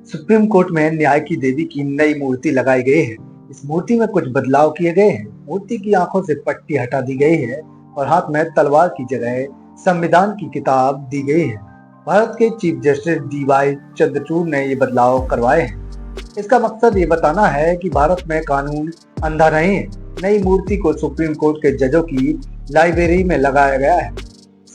Supreme court में न्याय की देवी की नई मूर्ति लगाई गई है। इस मूर्ति में कुछ बदलाव किए गए हैं। मूर्ति की आंखों से पट्टी हटा दी गई है और हाथ में तलवार की जगह संविधान की किताब दी गई है। भारत के चीफ जस्टिस DY चंद्रचूड़ ने ये बदलाव करवाए हैं। इसका मकसद ये बताना है कि भारत में कानून अंधा नहीं है। नई मूर्ति को सुप्रीम कोर्ट के जजों की लाइब्रेरी में लगाया गया है।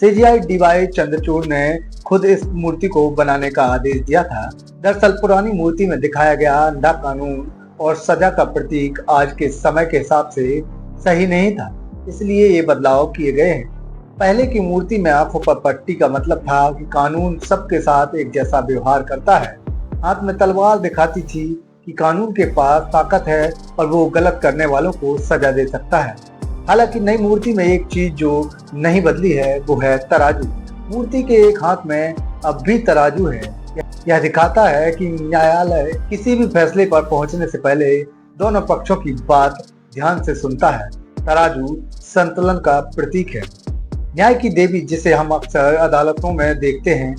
CJI DY चंद्रचूड़ ने खुद इस मूर्ति को बनाने का आदेश दिया था। दरअसल पुरानी मूर्ति में दिखाया गया अंधा कानून और सजा का प्रतीक आज के समय के हिसाब से सही नहीं था, इसलिए ये बदलाव किए गए हैं। पहले की मूर्ति में आंखों पर पट्टी का मतलब था कि कानून सबके साथ एक जैसा व्यवहार करता है। हाथ में तलवार दिखाती थी कि कानून के पास ताकत है और वो गलत करने वालों को सजा दे सकता है। हालांकि नई मूर्ति में एक चीज जो नहीं बदली है वो है तराजू। मूर्ति के एक हाथ में अब भी तराजू है। यह दिखाता है कि न्यायालय किसी भी फैसले पर पहुंचने से पहले दोनों पक्षों की बात ध्यान से सुनता है। तराजू संतुलन का प्रतीक है। न्याय की देवी जिसे हम अक्सर अदालतों में देखते हैं,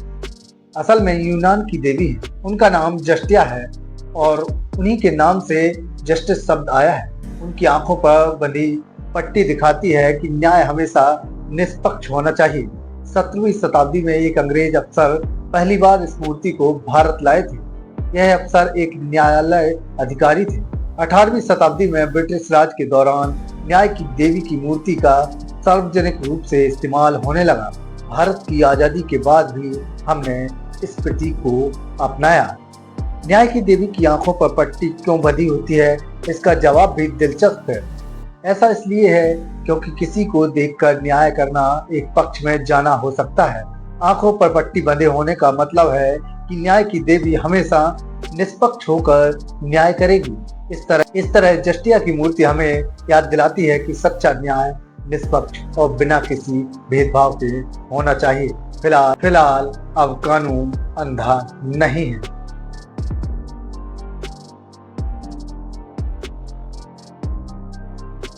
असल में यूनान की देवी है। उनका नाम जस्टिया है और उन्हीं के नाम से जस्टिस शब्द आया है। उनकी आंखों पर बंधी पट्टी दिखाती है कि न्याय हमेशा निष्पक्ष होना चाहिए। 17वीं शताब्दी में एक अंग्रेज अफसर पहली बार इस मूर्ति को भारत लाए थे। यह अफसर एक न्यायालय अधिकारी थे। 18वीं शताब्दी में ब्रिटिश राज के दौरान न्याय की देवी की मूर्ति का सार्वजनिक रूप से इस्तेमाल होने लगा। भारत की आजादी के बाद भी हमने इस प्रतीक को अपनाया। न्याय की देवी की आंखों पर पट्टी क्यों बंधी होती है, इसका जवाब भी दिलचस्प है। ऐसा इसलिए है क्योंकि किसी को देखकर न्याय करना एक पक्ष में जाना हो सकता है। आंखों पर पट्टी बंधे होने का मतलब है कि न्याय की देवी हमेशा निष्पक्ष होकर न्याय करेगी। इस तरह जस्टिया की मूर्ति हमें याद दिलाती है कि सच्चा न्याय निष्पक्ष और बिना किसी भेदभाव के होना चाहिए। फिलहाल अब कानून अंधा नहीं है।